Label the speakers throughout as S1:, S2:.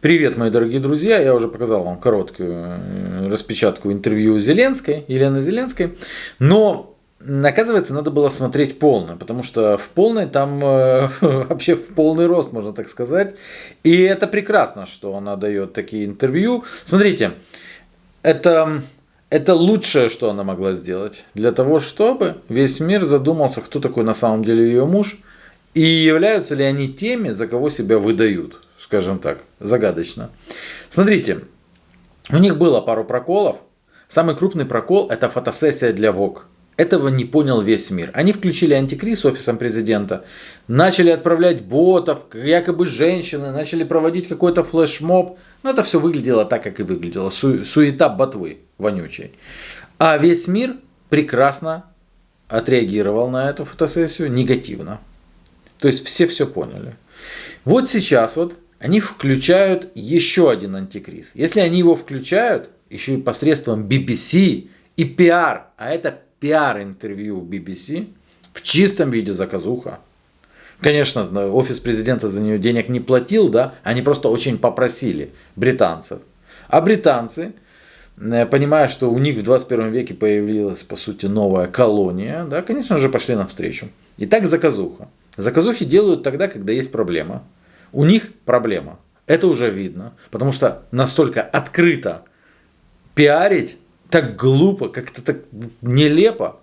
S1: Привет, мои дорогие друзья! Я уже показал вам короткую распечатку интервью Зеленской, Елены Зеленской. Но, оказывается, надо было смотреть полное, потому что в полной там вообще в полный рост, можно так сказать. И это прекрасно, что она дает такие интервью. Смотрите, это лучшее, что она могла сделать для того, чтобы весь мир задумался, кто такой на самом деле ее муж и являются ли они теми, за кого себя выдают. Скажем так, загадочно. Смотрите, у них было пару проколов. Самый крупный прокол – это фотосессия для Vogue. Этого не понял весь мир. Они включили антикриз офисом президента, начали отправлять ботов, якобы женщины, начали проводить какой-то флешмоб. Но это все выглядело так, как и выглядело. Суета ботвы вонючей. А весь мир прекрасно отреагировал на эту фотосессию негативно. То есть все поняли. Вот сейчас они включают еще один антикриз. Если они его включают, еще и посредством BBC и пиар, а это пиар-интервью в BBC, в чистом виде заказуха. Конечно, офис президента за нее денег не платил, да, они просто очень попросили британцев. А британцы, понимая, что у них в 21 веке появилась, по сути, новая колония, да, конечно же, пошли навстречу. Итак, заказуха. Заказухи делают тогда, когда есть проблема. У них проблема. Это уже видно. Потому что настолько открыто пиарить, так глупо, как-то так нелепо.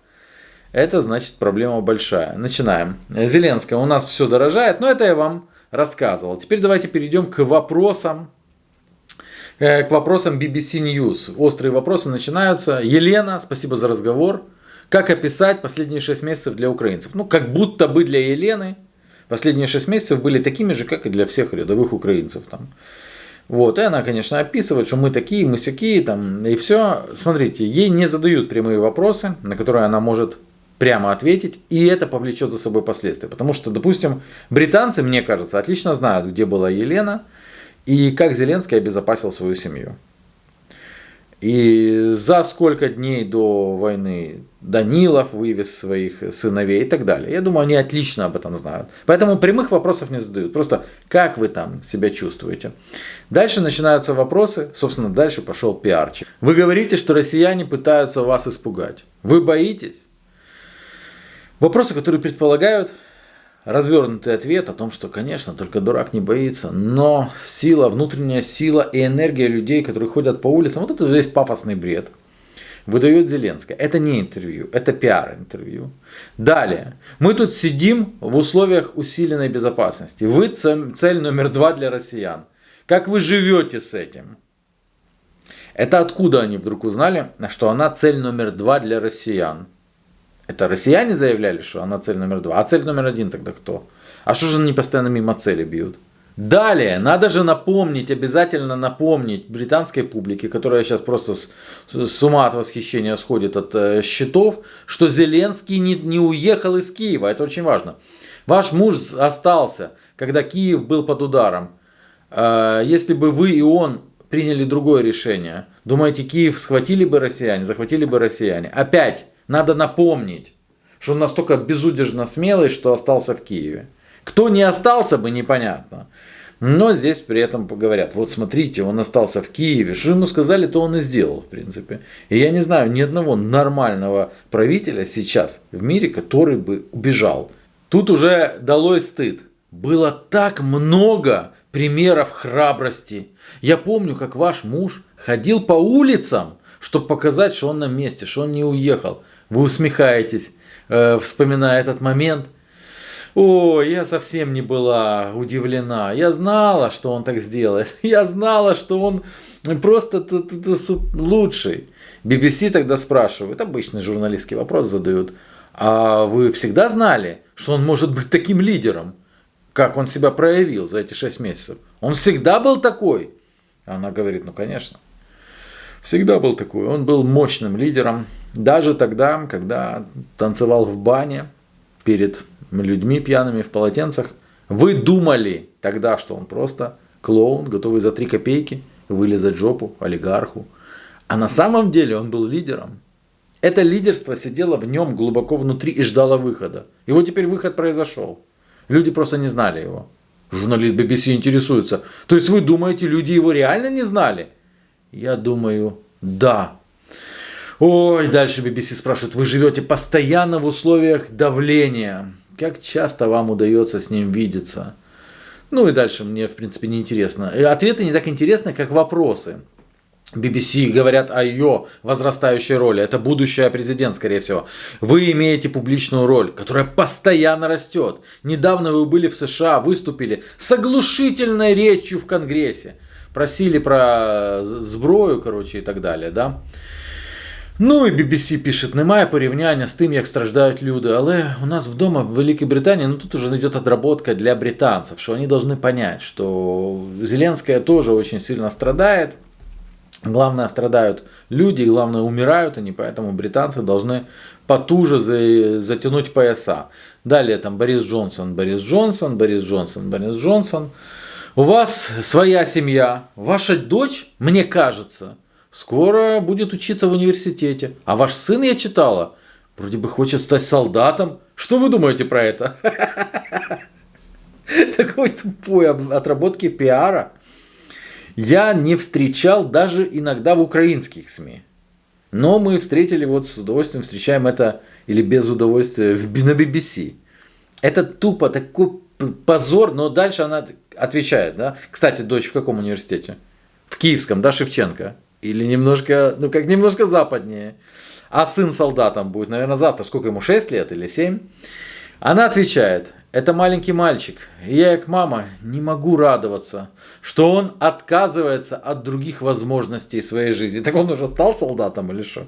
S1: Это значит проблема большая. Начинаем. Зеленская, у нас все дорожает, но это я вам рассказывал. Теперь давайте перейдем к вопросам BBC News. Острые вопросы начинаются. Елена, спасибо за разговор. Как описать последние 6 месяцев для украинцев? Ну, как будто бы для Елены последние 6 месяцев были такими же, как и для всех рядовых украинцев. Там. Вот. И она, конечно, описывает, что мы такие, мы сякие, там, и все. Смотрите, ей не задают прямые вопросы, на которые она может прямо ответить, и это повлечет за собой последствия. Потому что, допустим, британцы, мне кажется, отлично знают, где была Елена, и как Зеленский обезопасил свою семью. И за сколько дней до войны Данилов вывез своих сыновей и так далее. Я думаю, они отлично об этом знают. Поэтому прямых вопросов не задают. Просто как вы там себя чувствуете. Дальше начинаются вопросы. Собственно, дальше пошел пиарчик. Вы говорите, что россияне пытаются вас испугать. Вы боитесь? Вопросы, которые предполагают развернутый ответ о том, что, конечно, только дурак не боится, но сила, внутренняя сила и энергия людей, которые ходят по улицам, вот это весь пафосный бред, выдает Зеленская. Это не интервью, это пиар-интервью. Далее. Мы тут сидим в условиях усиленной безопасности. Вы цель номер 2 для россиян. Как вы живете с этим? Это откуда они вдруг узнали, что она цель номер 2 для россиян? Это россияне заявляли, что она цель номер 2. А цель номер 1 тогда кто? А что же они постоянно мимо цели бьют? Далее, надо же напомнить, обязательно напомнить британской публике, которая сейчас просто с ума от восхищения сходит от счетов, что Зеленский не уехал из Киева. Это очень важно. Ваш муж остался, когда Киев был под ударом. Если бы вы и он приняли другое решение, думаете, Киев схватили бы россияне, захватили бы россияне? Опять. Надо напомнить, что он настолько безудержно смелый, что остался в Киеве. Кто не остался бы, непонятно. Но здесь при этом говорят, вот смотрите, он остался в Киеве. Что ему сказали, то он и сделал, в принципе. И я не знаю ни одного нормального правителя сейчас в мире, который бы убежал. Тут уже долой стыд. Было так много примеров храбрости. Я помню, как ваш муж ходил по улицам, чтобы показать, что он на месте, что он не уехал. Вы усмехаетесь, вспоминая этот момент. О, я совсем не была удивлена. Я знала, что он так сделает. Я знала, что он просто лучший. BBC тогда спрашивают, обычный журналистский вопрос задают. А вы всегда знали, что он может быть таким лидером? Как он себя проявил за эти 6 месяцев? Он всегда был такой? Она говорит, ну конечно. Всегда был такой. Он был мощным лидером. Даже тогда, когда танцевал в бане перед людьми пьяными в полотенцах. Вы думали тогда, что он просто клоун, готовый за 3 копейки вылезать жопу олигарху. А на самом деле он был лидером. Это лидерство сидело в нем глубоко внутри и ждало выхода. И вот теперь выход произошел. Люди просто не знали его. Журналист BBC интересуется. То есть вы думаете, люди его реально не знали? Я думаю, да. Ой, дальше BBC спрашивает, вы живете постоянно в условиях давления. Как часто вам удается с ним видеться? Ну и дальше мне, в принципе, не интересно. Ответы не так интересны, как вопросы. BBC говорят о ее возрастающей роли. Это будущий президент, скорее всего. Вы имеете публичную роль, которая постоянно растет. Недавно вы были в США, выступили с оглушительной речью в Конгрессе. Просили про зброю, короче, и так далее, да? Ну і BBC пишет, немає порівняння з тим, як страждають люди. Але у нас вдома в Великой Британии, тут уже идет отработка для британцев, что они должны понять, что Зеленская тоже очень сильно страдает. Главное, страдают люди, главное, умирают они, поэтому британцы должны потуже затянуть пояса. Далее там Борис Джонсон. У вас своя семья, ваша дочь, мне кажется, скоро будет учиться в университете. А ваш сын, я читала, вроде бы хочет стать солдатом. Что вы думаете про это? Такой тупой отработки пиара. Я не встречал даже иногда в украинских СМИ. Но мы встретили, вот с удовольствием встречаем это, или без удовольствия, на BBC. Это тупо такой позор, но дальше она отвечает, да. Кстати, дочь в каком университете? В Киевском, да, Шевченко? Или немножко, немножко западнее. А сын солдатом будет, наверное, завтра. Сколько ему, 6 лет или 7? Она отвечает, это маленький мальчик. И я, как мама, не могу радоваться, что он отказывается от других возможностей своей жизни. Так он уже стал солдатом или что?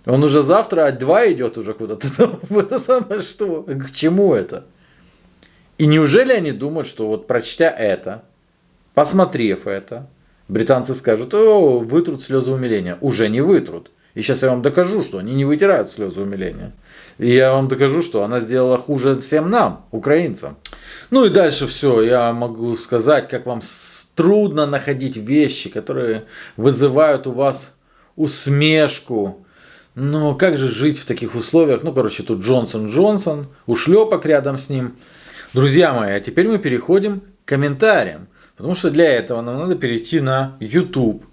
S1: Он уже завтра от 2 идет уже куда-то. Это самое что? К чему это? И неужели они думают, что вот прочтя это, посмотрев это, британцы скажут, о, вытрут слезы умиления. Уже не вытрут. И сейчас я вам докажу, что они не вытирают слезы умиления. И я вам докажу, что она сделала хуже всем нам, украинцам. Ну и дальше все. Я могу сказать, как вам трудно находить вещи, которые вызывают у вас усмешку. Но как же жить в таких условиях? Ну, короче, тут Джонсон, ушлепок рядом с ним. Друзья мои, а теперь мы переходим к комментариям. Потому что для этого нам надо перейти на YouTube,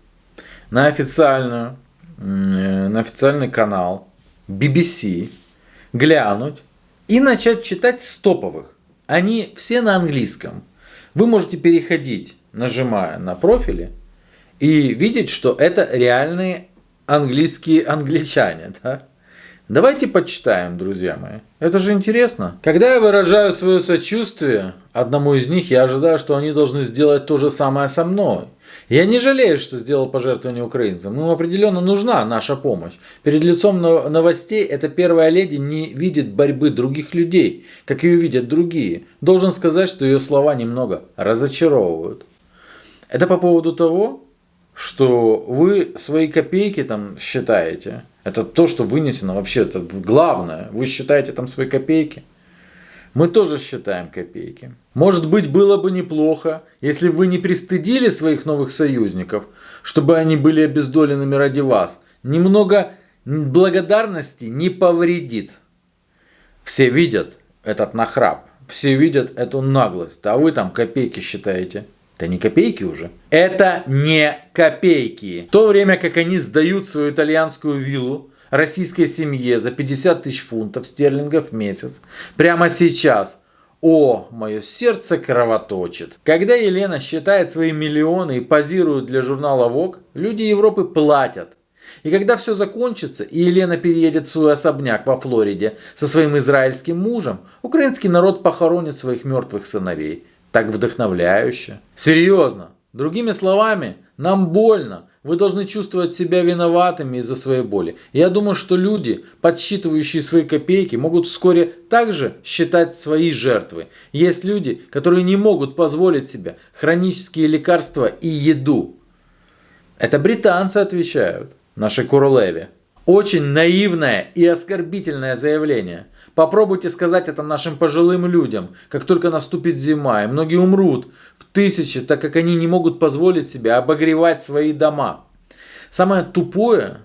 S1: на официальный канал BBC, глянуть и начать читать с топовых. Они все на английском. Вы можете переходить, нажимая на профили, и видеть, что это реальные английские англичане. Да? Давайте почитаем, друзья мои. Это же интересно. Когда я выражаю свое сочувствие одному из них, я ожидаю, что они должны сделать то же самое со мной. Я не жалею, что сделал пожертвование украинцам. Ну, определенно нужна наша помощь. Перед лицом новостей эта первая леди не видит борьбы других людей, как ее видят другие. Должен сказать, что ее слова немного разочаровывают. Это по поводу того, что вы свои копейки там считаете. Это то, что вынесено вообще, это главное. Вы считаете там свои копейки. Мы тоже считаем копейки. Может быть, было бы неплохо, если бы вы не пристыдили своих новых союзников, чтобы они были обездоленными ради вас. Немного благодарности не повредит. Все видят этот нахрап, все видят эту наглость, а вы там копейки считаете. Это не копейки уже. Это не копейки. В то время как они сдают свою итальянскую виллу российской семье за 50 тысяч фунтов стерлингов в месяц. Прямо сейчас. О, мое сердце кровоточит. Когда Елена считает свои миллионы и позирует для журнала Vogue, люди Европы платят. И когда все закончится, и Елена переедет в свой особняк во Флориде со своим израильским мужем, украинский народ похоронит своих мертвых сыновей. Так вдохновляюще. Серьезно. Другими словами, нам больно. Вы должны чувствовать себя виноватыми из-за своей боли. Я думаю, что люди, подсчитывающие свои копейки, могут вскоре также считать свои жертвы. Есть люди, которые не могут позволить себе хронические лекарства и еду. Это британцы отвечают нашей королеве. Очень наивное и оскорбительное заявление. Попробуйте сказать это нашим пожилым людям, как только наступит зима, и многие умрут в тысячи, так как они не могут позволить себе обогревать свои дома. Самое тупое,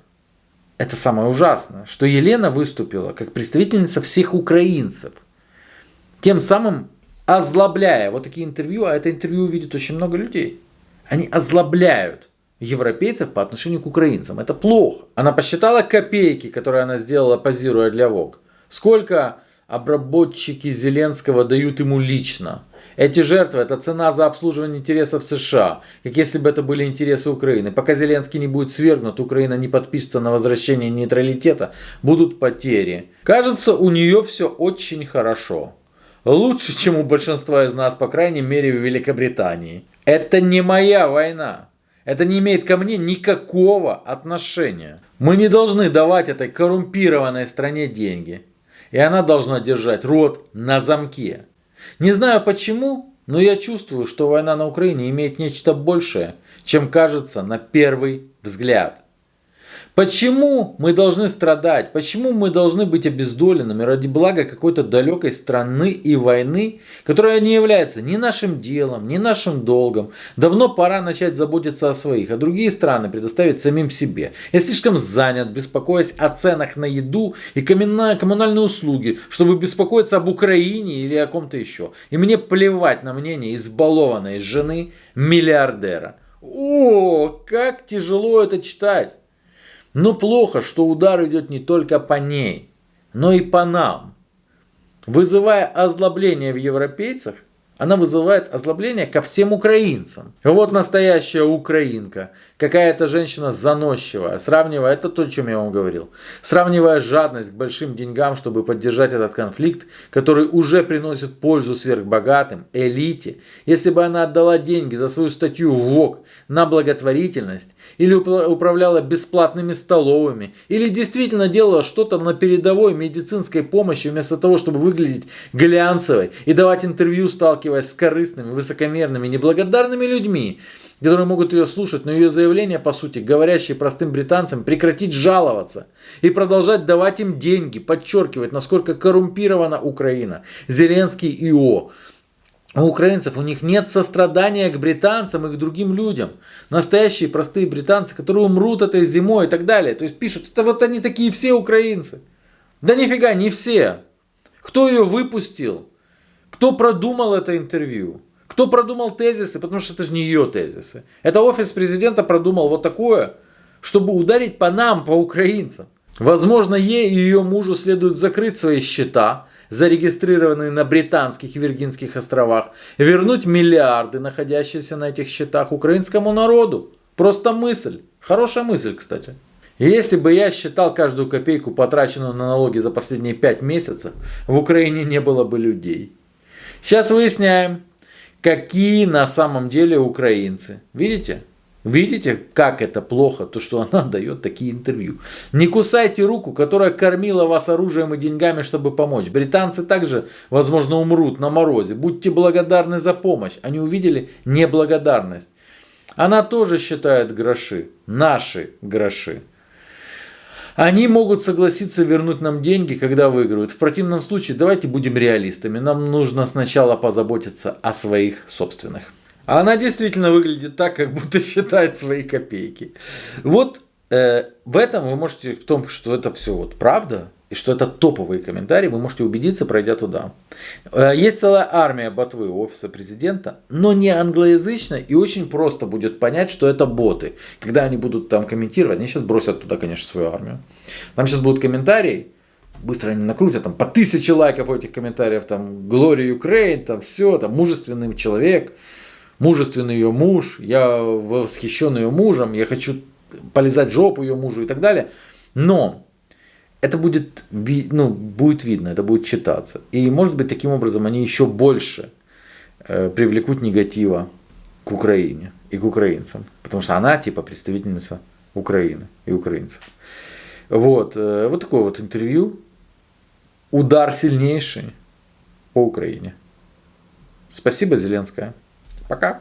S1: это самое ужасное, что Елена выступила как представительница всех украинцев. Тем самым озлобляя вот такие интервью, а это интервью увидит очень много людей, они озлобляют европейцев по отношению к украинцам. Это плохо. Она посчитала копейки, которые она сделала, позируя для Vogue. Сколько обработчики Зеленского дают ему лично. Эти жертвы – это цена за обслуживание интересов США, как если бы это были интересы Украины. Пока Зеленский не будет свергнут, Украина не подпишется на возвращение нейтралитета, будут потери. Кажется, у нее все очень хорошо. Лучше, чем у большинства из нас, по крайней мере, в Великобритании. Это не моя война. Это не имеет ко мне никакого отношения. Мы не должны давать этой коррумпированной стране деньги. И она должна держать рот на замке. Не знаю почему, но я чувствую, что война на Украине имеет нечто большее, чем кажется на первый взгляд. Почему мы должны страдать? Почему мы должны быть обездоленными ради блага какой-то далекой страны и войны, которая не является ни нашим делом, ни нашим долгом? Давно пора начать заботиться о своих, а другие страны предоставить самим себе. Я слишком занят, беспокоясь о ценах на еду и коммунальные услуги, чтобы беспокоиться об Украине или о ком-то еще. И мне плевать на мнение избалованной жены миллиардера. О, как тяжело это читать! Но плохо, что удар идет не только по ней, но и по нам. Вызывая озлобление в европейцах, она вызывает озлобление ко всем украинцам. Вот настоящая украинка. Какая-то женщина заносчивая. Сравнивая, это то, о чем я вам говорил. Сравнивая жадность к большим деньгам, чтобы поддержать этот конфликт, который уже приносит пользу сверхбогатым, элите. Если бы она отдала деньги за свою статью в Vogue на благотворительность, или управляла бесплатными столовыми, или действительно делала что-то на передовой медицинской помощи, вместо того, чтобы выглядеть глянцевой и давать интервью, сталкиваясь с корыстными, высокомерными, неблагодарными людьми, которые могут ее слушать, но ее заявления, по сути, говорящие простым британцам, прекратить жаловаться и продолжать давать им деньги, подчеркивать, насколько коррумпирована Украина, Зеленский и О. У украинцев, у них нет сострадания к британцам и к другим людям. Настоящие простые британцы, которые умрут этой зимой и так далее. То есть пишут, это вот они такие все украинцы. Да нифига, не все. Кто ее выпустил? Кто продумал это интервью? Кто продумал тезисы? Потому что это же не ее тезисы. Это офис президента продумал вот такое, чтобы ударить по нам, по украинцам. Возможно, ей и ее мужу следует закрыть свои счета, зарегистрированные на британских и Виргинских островах, вернуть миллиарды, находящиеся на этих счетах, украинскому народу. Просто мысль. Хорошая мысль, кстати. И если бы я считал каждую копейку, потраченную на налоги за последние 5 месяцев, в Украине не было бы людей. Сейчас выясняем, какие на самом деле украинцы. Видите? Видите, как это плохо, то, что она дает такие интервью. Не кусайте руку, которая кормила вас оружием и деньгами, чтобы помочь. Британцы также, возможно, умрут на морозе. Будьте благодарны за помощь. Они увидели неблагодарность. Она тоже считает гроши. Наши гроши. Они могут согласиться вернуть нам деньги, когда выиграют. В противном случае давайте будем реалистами. Нам нужно сначала позаботиться о своих собственных. А она действительно выглядит так, как будто считает свои копейки. Вот в этом вы можете, в том, что это все вот правда, и что это топовые комментарии, вы можете убедиться, пройдя туда. Есть целая армия ботвы у офиса президента, но не англоязычная, и очень просто будет понять, что это боты. Когда они будут там комментировать, они сейчас бросят туда, конечно, свою армию. Там сейчас будут комментарии, быстро они накрутят, там по 1000 лайков у этих комментариев, там Glory Ukraine, там все, там мужественный человек, мужественный ее муж, я восхищен ее мужем, я хочу полизать жопу ее мужу и так далее. Но это будет, будет видно, это будет читаться. И может быть таким образом они еще больше привлекут негатива к Украине и к украинцам. Потому что она типа представительница Украины и украинцев. Вот такое вот интервью. Удар сильнейший по Украине. Спасибо, Зеленская. Пока.